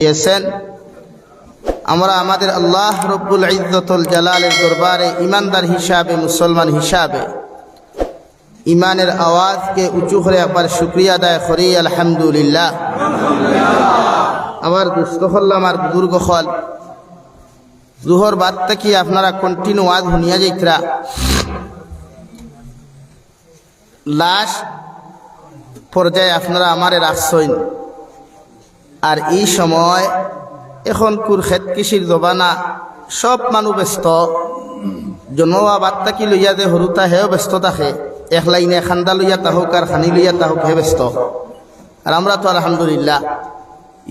দিয়েছেন। আমরা আমাদের আল্লাহ রব্বুল ইজ্জতুল জালালের দরবারে ইমানদার হিসাবে, মুসলমান হিসাবে ইমানের আওয়াজকে উঁচু করে একবার শুকরিয়া আদায় করি আলহামদুলিল্লাহ। আমার দুস্থ হল, আমার বুজুর্গ হল, জুহর বাদ থেকে আপনারা কন্টিনিউ আজ শুনিয়া যাইতরা। লাস্ট পর্যায়ে আপনারা আমারে রাখছেন। আর এই সময় এখন কুরখেত কৃষির জবানা, সব মানুষ ব্যস্ত। জন্মবা বাদ থাকি লইয়া যে সৰুতা হেও ব্যস্ত থাকে, এক লাইনে খান্দা লইয়া তাহক আর খানি লইয়া তাহক হে ব্যস্ত। আর আমরা তো আলহামদুলিল্লাহ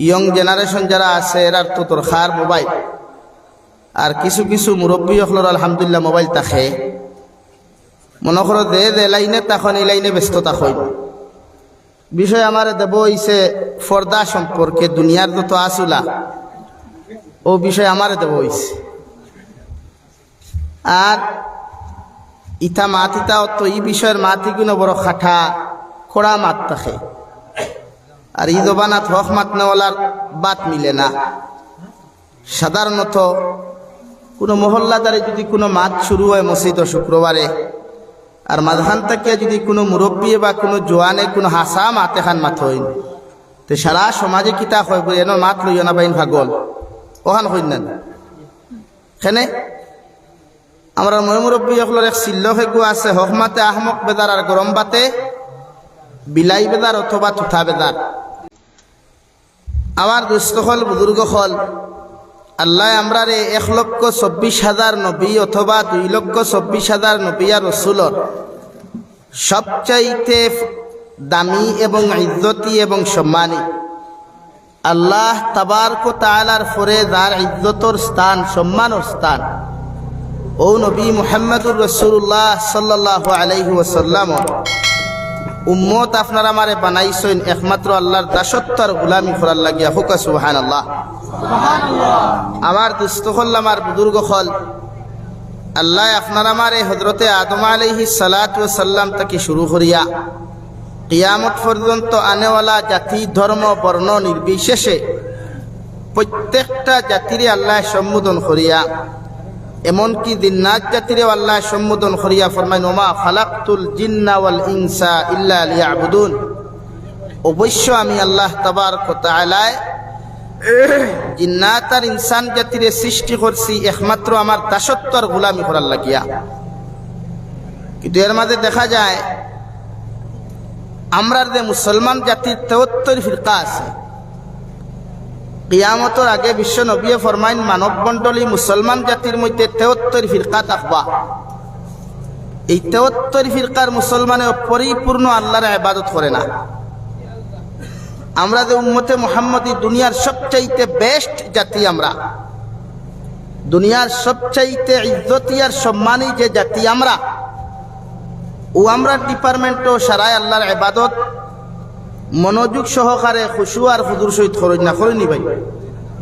ইয়ং জেনারেশন যারা আছে এরার তো দরকার মোবাইল। আর কিছু কিছু মুরব্বী হলর আলহামদুলিল্লাহ মোবাইল থাকে, মনে করো যে লাইনে তখন এই লাইনে ব্যস্ত থাকেন। বিষয় আমার দেব হইছে পর্দা সম্পর্কে, দুনিয়ার যত আসুলা ও বিষয় আমার দেব হইছে। আর ইতা মাত ইতাও তো এই বিষয়ের মাতি গুলো বড় খাঠা খোড়া মাত থাকে। আর এই জবানাত হক মাত নেওয়ালার বাত মিলে না। সাধারণত কোনো মহল্লাদারে যদি কোনো মাত শুরু হয় মসজিদ শুক্রবারে, আর মাঝখান থেকে যদি কোনো মুরব্বী বা কোনো জোয়ানে কোনো হাসা মাত এখান মাত হইন, তো সারা সমাজে কিতা হয় বলে এন মাত লইয়া না বাইন ভাগল ওখান হইন না। সেনে আমরা মুরব্বী সকলের এক চিল্ল ফেগু আছে, হক মাতে আহমক বেদার আর গরম বাতে বিলাই বেদার অথবা থুথা বেদার। আমার দুস্থ হল, বুজুর্গ হল, আল্লাহ আমরা রে 1,24,000 নবী অথবা 2,24,000 নবী আর রসুলর সবচাইতে দামি এবং ইজ্জতি এবং সম্মানী আল্লাহ তাবারক ওয়া তাআলার ফরে যার ইজ্জতর স্থান, সম্মানের স্থান, ও নবী মুহাম্মদুর রাসূলুল্লাহ সাল্লাল্লাহু আলাইহি ওয়াসাল্লাম উম্মত আপনারা আমারে বানাইছেন একমাত্র আল্লাহর দাসত্বর গোলামি করার লাগিয়া। হুকা সুবহানাল্লাহ। আমার দুস্থ হল, আমার বুজুর্গ হল, আল্লাহ আপনারা আমারে হযরতে আদম আলাইহিস সালাতু ওয়াস সালাম থেকে শুরু করিয়া কিয়ামত পর্যন্ত আনেওয়ালা জাতি, ধর্ম, বর্ণ নির্বিশেষে প্রত্যেকটা জাতিরে আল্লাহ সম্বোধন করিয়া, এমনকি জিন্নাত জাতিরে আল্লাহ সম্বোধন করিয়া ফরমাইন ওমা খালাকতুল জিন্না ওয়াল ইনসা ইল্লা লিয়াবুদুন। অবশ্য আমি আল্লাহ তাবারক ওয়া তাআলা জিন্নাত আর ইনসান জাতিরে সৃষ্টি করছি একমাত্র আমার দাসত্বর গোলামি করার লাগিয়া। কিন্তু এর মাঝে দেখা যায় আমরার যে মুসলমান জাতির 73 ফিরকা আছে, কিয়ামতের আগে বিশ্ব নবী ফরমাইন মানব মণ্ডলী মুসলমান জাতির মধ্যে 73 ফিরকা থাকবা। এই 73 ফিরকার মুসলমানে পরিপূর্ণ আল্লাহর ইবাদত করে না। আমরা যে উম্মতে মুহাম্মদী, দুনিয়ার সবচাইতে বেস্ট জাতি, আমরা দুনিয়ার সবচাইতে ইজ্জতি আর সম্মানী যে জাতি আমরা, ও আমরা ডিপার্টমেন্টও সারায় আল্লাহর ইবাদত মনোযোগ সহকারে খুশু আর হুজুর সহিত করেন না, করেনি ভাই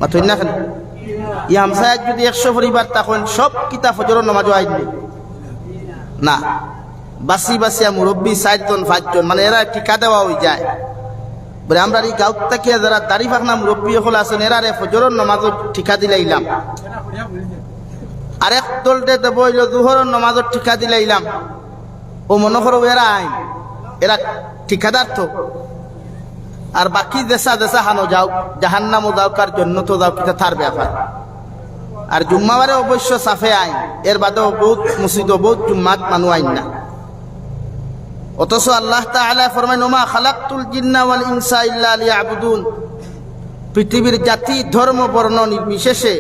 মাথুন না খালি ই হামসায় যদি 100 পরিবার তখন সব কিতাব ফজরের নামাজও আইনি না, বাসি বাসিয়া মুরব্বী 4 জন 5 জন, মানে এরা টিকা দেওয়া হয়ে যায় বলে আমরা এই গাঁত থেকে যারা দাড়ি ফাঁকনা মুরব্বী হল আছেন এরা রে ফজরের নামাজও ঠিকা দিলাইলাম, আরেক দলটে দেব হইল জোহরের নামাজও ঠিকা দিলাইলাম। ও মনে করো এরা আইন, এরা ঠিকাদার তো। আর বাকি দেশা দেশা হানো যাও, জাহান্নামও যাও, কার জন্য তো যাও, কিতা তার ব্যাপার। আর জুম্মাবারে অবশ্য সাফে আইন, এর বাদেও বহুত মসজিদ, বহুত জুম্মাত মানুষ আইন না। অথচ আল্লাহ তাআলা ফরমায় ওমা খালাকতুল জিন্না ওয়াল ইনসা ইল্লা লিয়াবুদুন। পৃথিবীর জাতি, ধর্ম, বর্ণ নির্বিশেষে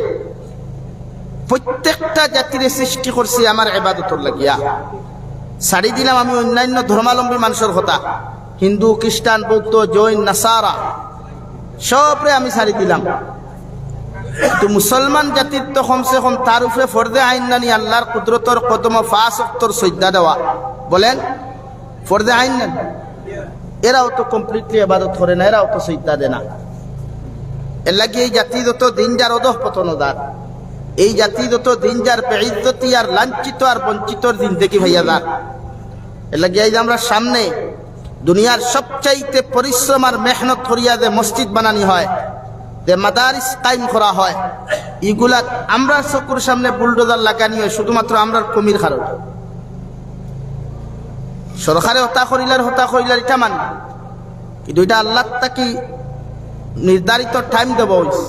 প্রত্যেকটা জাতির সৃষ্টি করছি আমার ইবাদতের লাগিয়া। ছাড়ি দিলাম আমি অন্যান্য ধর্মাবলম্বী মানুষের কথা, হিন্দু, খ্রিস্টান, বৌদ্ধ, জৈন, নাসারা সবরে আমি ছাড়ি দিলাম। কিন্তু মুসলমান জাতির তো কমসে কম তার উপরে ফরদে আইন নানি আল্লাহর কুদরতর কদম 5 ওয়াক্তর সজদা দেওয়া, বলেন ফরদে আইন নেন। এরাও তো কমপ্লিটলি ইবাদত করে না, এরাও তো সজদা দেয় না। এর লাগে এই জাতি যত দিন যার অধঃপতন দার, এই জাতি যত দিন যার বেইজ্জতি আর লাঞ্ছিত আর বঞ্চিতর জিন্দেগি ভাইয়া দার। এর লাগে এই যে আমরা সামনে দুনিয়ার সবচাইতে পরিশ্রম আর মেহনত করিয়া যে মসজিদ বানানি হয়, যে মাদারিস কায়েম করা হয়, এগুলা আমরা চকুর সামনে বুলডোজার লাগানি হয় শুধুমাত্র আমরার কমির কারণে। সরকারে হতা করিলার এটা মানি, কিন্তু এটা আল্লাহ তাকি নির্ধারিত টাইম দেওয়া হয়েছে,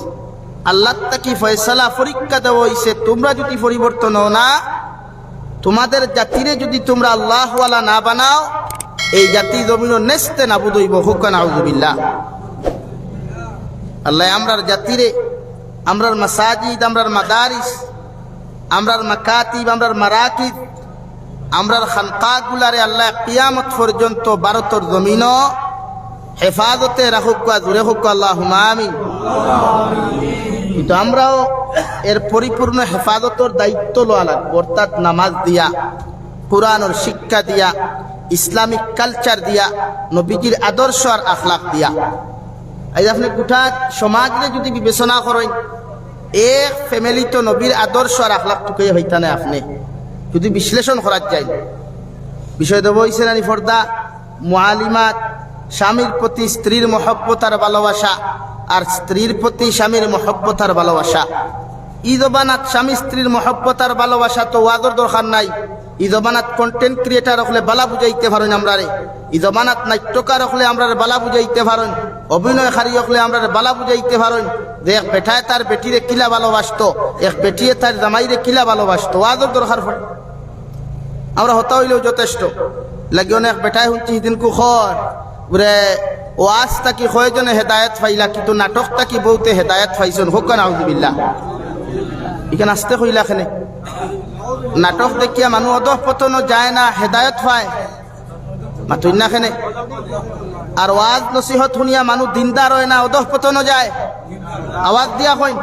আল্লাহ তাকি ফয়সালা পরীক্ষা দেওয়া হয়েছে। তোমরা যদি পরিবর্তন হও না, তোমাদের জাতিরে যদি তোমরা আল্লাহওয়ালা না বানাও, এই জাতি জমিন নেস্তে নাবুদ হইব। হুক্কা নাউযুবিল্লাহ। আল্লাহ আমরার জাতিরে, আমরার মাসাজিদ, আমরার মাদারিস, আমরার মাকাতিব, আমরার মারাকিব, আমরার খানকাগুলারে আল্লাহ কিয়ামত পর্যন্ত ভারতের জমিন হেফাজতে রাখুক, জুড়ে হোক, আল্লাহুম্মা আমিন। কিন্তু আমরাও এর পরিপূর্ণ হেফাজতের দায়িত্ব লওয়া লাগবে, অর্থাৎ নামাজ দিয়া, কুরআনের শিক্ষা দিয়া, ইসলামিক কালচার দিয়া, নবীজির আদর্শ আর আখলাক দিয়া। এই আপনি গোটা সমাজে যদি বিবেচনা করেন, এক ফ্যামিলি তো নবীর আদর্শ আর আখলাক টুকে হইতা না। আপনি যদি বিশ্লেষণ করা যায়, বিষয় দেব হইছে নানি ফর্দা, মুআলিমাত, স্বামীর প্রতি স্ত্রীর মহব্বত আর ভালোবাসা, আর স্ত্রীর প্রতি স্বামীর মহব্বত আর ভালোবাসা। ই জবানাত স্বামী স্ত্রীর মহব্বত আর ভালোবাসা তো ওয়াজর দরকার নাই। ই জবানাত কন্টেন্ট ক্রিয়েটার হলে বালা বুঝাইতে পারেন আমরা রে, ই জবানাত নাট্যকার হলে আমরা বালা বুঝাইতে পারেন, অভিনয়কারী হলে আমরা বালা বুঝাইতে পারেন যে এক বেটায় তার বেটিরে কিলা ভালোবাসতো, এক বেটিয়ে তার জামাইরে কিলা ভালোবাসতো। ওয়াজর দরকার পড়ে, আমরা হতা হইলেও যথেষ্ট লাগে। অনেক বেটায় শুনছি সেদিন কুখর বলে ওয়াজ তাকি কয়জনে হেদায়ত পাইলা, কিন্তু নাটক তাকি বহুতে হেদায়ত পাইছেন। হোক নাউযুবিল্লাহ। এখানে আসতে কইলা খেনে নাটক দেখিয়া মানুষ অধঃপতন যায় না, হেদায়ত পায় মাতুই না খেনে। আর ওয়াজ নসিহত শুনিয়া মানুষ দিনদার হয় না, অধঃপতন যায়। আওয়াজ দিয়া কইন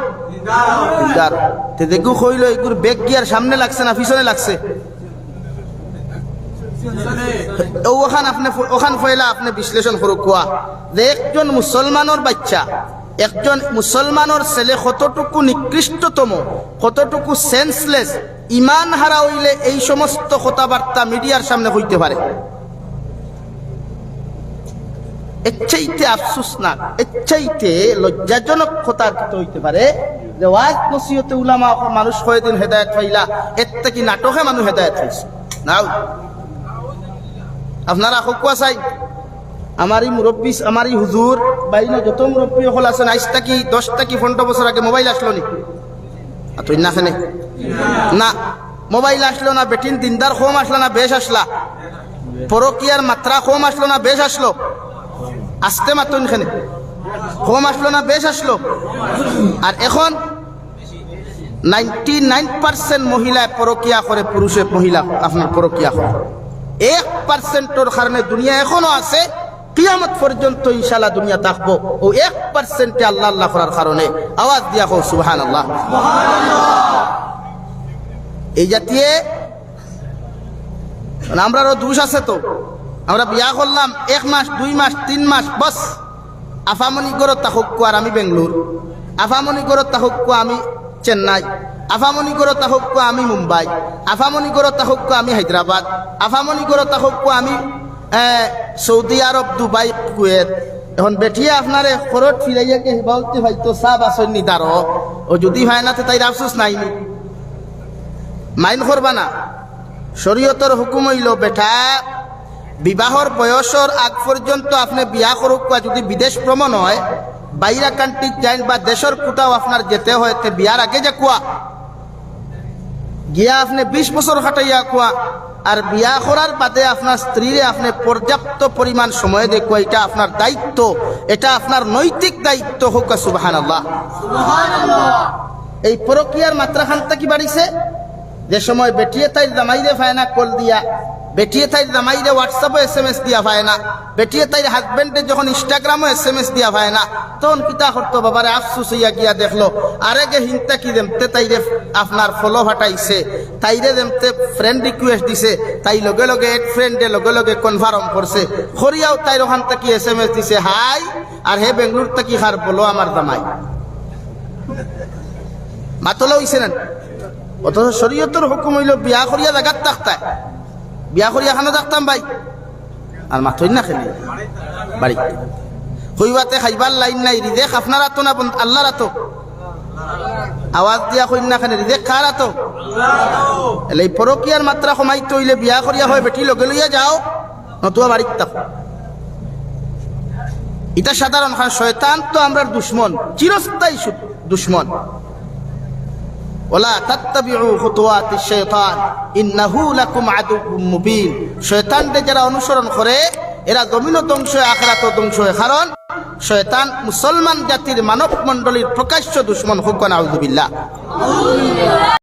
দিনদার তে দেখু কইল এগুর বেগ গিয়ার সামনে লাগছে না পিছনে লাগছে? ওখান আপনি ওখান ফয়লা আপনি বিশ্লেষণ করুক কোয়া যে একজন মুসলমানের বাচ্চা, একজন মুসলমানের ছেলে কতটুকু নিকৃষ্টতম, কতটুকু সেন্সলেস, ইমান হারা হইলে এই সমস্ত কথাবার্তা মিডিয়ার সামনে হইতে পারে। এর চাইতে আফসোস না, এর চাইতে লজ্জাজনক কথা হইতে পারে যে ওয়াজ নসিহতে উলামা মানুষ কয়দিন হেদায়েত পাইলা, এর থেকে নাটকে মানুষ হেদায়েত পাইছে। নাও আপনারা হকুয়া চাই আমারই মুরব্বী, আমারই হুজুর বাইরে যত মুরব্বী হল আছেন, আজ থাকি 10 থেকে 15 বছর আগে মোবাইল আসলো নি? তুই না খানে না মোবাইল আসলো না, বেটিন দিনদার কম আসলো না বেশ আসলা, পরকিয়ার মাত্রা কম আসলো না বেশ আসলো, আসতে মাতুন খানে কম আসলো না বেশ আসলো। আর এখন 99% মহিলায় পরকিয়া করে, পুরুষে মহিলা আপনার পরকিয়া করে। 1%-এর কারণে দুনিয়া এখনো আছে, কিয়ামত পর্যন্ত ইনশাআল্লাহ দুনিয়া থাকবো ও 1%-এ আল্লাহ আল্লাহ করার কারণে। আওয়াজ দিয়া হোক সুবহানাল্লাহ। এই জাতীয় আমরারও দোষ আছে তো। আমরা বিয়া করলাম 1 মাস 2 মাস 3 মাস বস, আফামনি গরত তাহুক আর আমি বেঙ্গলোর, আফামনি গরত তাহুক আমি চেন্নাই, আফামনি গরত তাহুক আমি মুম্বাই, আফামনি গরত তাহুক আমি হায়দ্রাবাদ, আফামনি গরত তাহুক আমি সৌদি আরব, দুবাই, কুয়েত। এখন বেঠিয়ে আপনারে খরচ ফিরাইয়াকে বলতে হয়তো সাব আসনি দার, ও যদি হয় না তো তাই আফসোস নাইনি, মাইন করবা না। শরীয়তের হুকুম হইল বেটা বিবাহর বয়সের আগ পর্যন্ত আপনি বিয়া করুক, যদি বিদেশ ভ্রমণ হয়, বাইরা কান্ট্রি যাই বা দেশের কোথাও আপনার যেতে হয়, তে বিয়ার আগে যে কুয়া গিয়া আপনি 20 বছর খাটাইয়া কুয়া, আর বিয়া করার বাদে আপনার স্ত্রীরে আপনি পর্যাপ্ত পরিমাণ সময় দেখুয়া, এটা আপনার দায়িত্ব, এটা আপনার নৈতিক দায়িত্ব। হোক সুবহানাল্লাহ। এই পরকিয়ার মাত্রাখানটা কি বাড়িছে? যে সময় বেটিয়ে তাই জামাইরে ফায়না কল দিয়া, বেটিয়ে তাই জামাইরে হোয়াটসঅ্যাপে SMS দিয়া পায় না, বেটিয়ে তাই হাজবেন্ডে যখন ইনস্টাগ্রামে SMS দিয়া পায় না, তখন কিতা করতো বাবারে আফসুস হইয়া গিয়া দেখলো আরেগে হিনতা কি দেমতে তাইরে আপনার ফলো ফাটাইছে, তাইরে দেমতে ফ্রেন্ড রিকোয়েস্ট দিছে, তাই লগে লগে এক ফ্রেন্ডে লগে লগে কনফার্ম করছে, খরিয়াও তাই ওখান থেকে SMS দিছে হাই, আর হে বেঙ্গলোর থেকে হার বলো আমার জামাই মাতলা হইছে না। অথচ শরীয়তের হুকুম হইল বিয়া করিয়া জায়গাত থাকতায়, বিয়া করিয়া খানো থাকতাম ভাই, আর মাথই না খেলে বাড়ি। হইবাতে খাইবার লাইন নাই, রিজেক আপনারা তো না আল্লাহর তো। আওয়াজ দিয়া কইন না খানে রিজেক কার তো? এই পরকিয়ার মাত্রা কমাইতে হইলে বিয়া করিয়া হয় বেটি লগে লইয়া যাও, নতুবা বাড়িতে থাকো। এটা সাধারণ। কারণ শয়তান তো আমরা দুশ্মন, চিরস্থায়ী দুশ্মন। ওয়ালা তাত্তাবিউ খুতুওয়াতিশ শাইতান ইন্নাহু লাকুম আদুউম মুবিন। শয়তানকে যারা অনুসরণ করে এরা জমিনও ধ্বংস হয়, আখিরাতও ধ্বংস হয়। কারণ শয়তান মুসলমান জাতির মানব মণ্ডলীর প্রকাশ্য দুশ্মন। হুক নাউযুবিল্লাহ।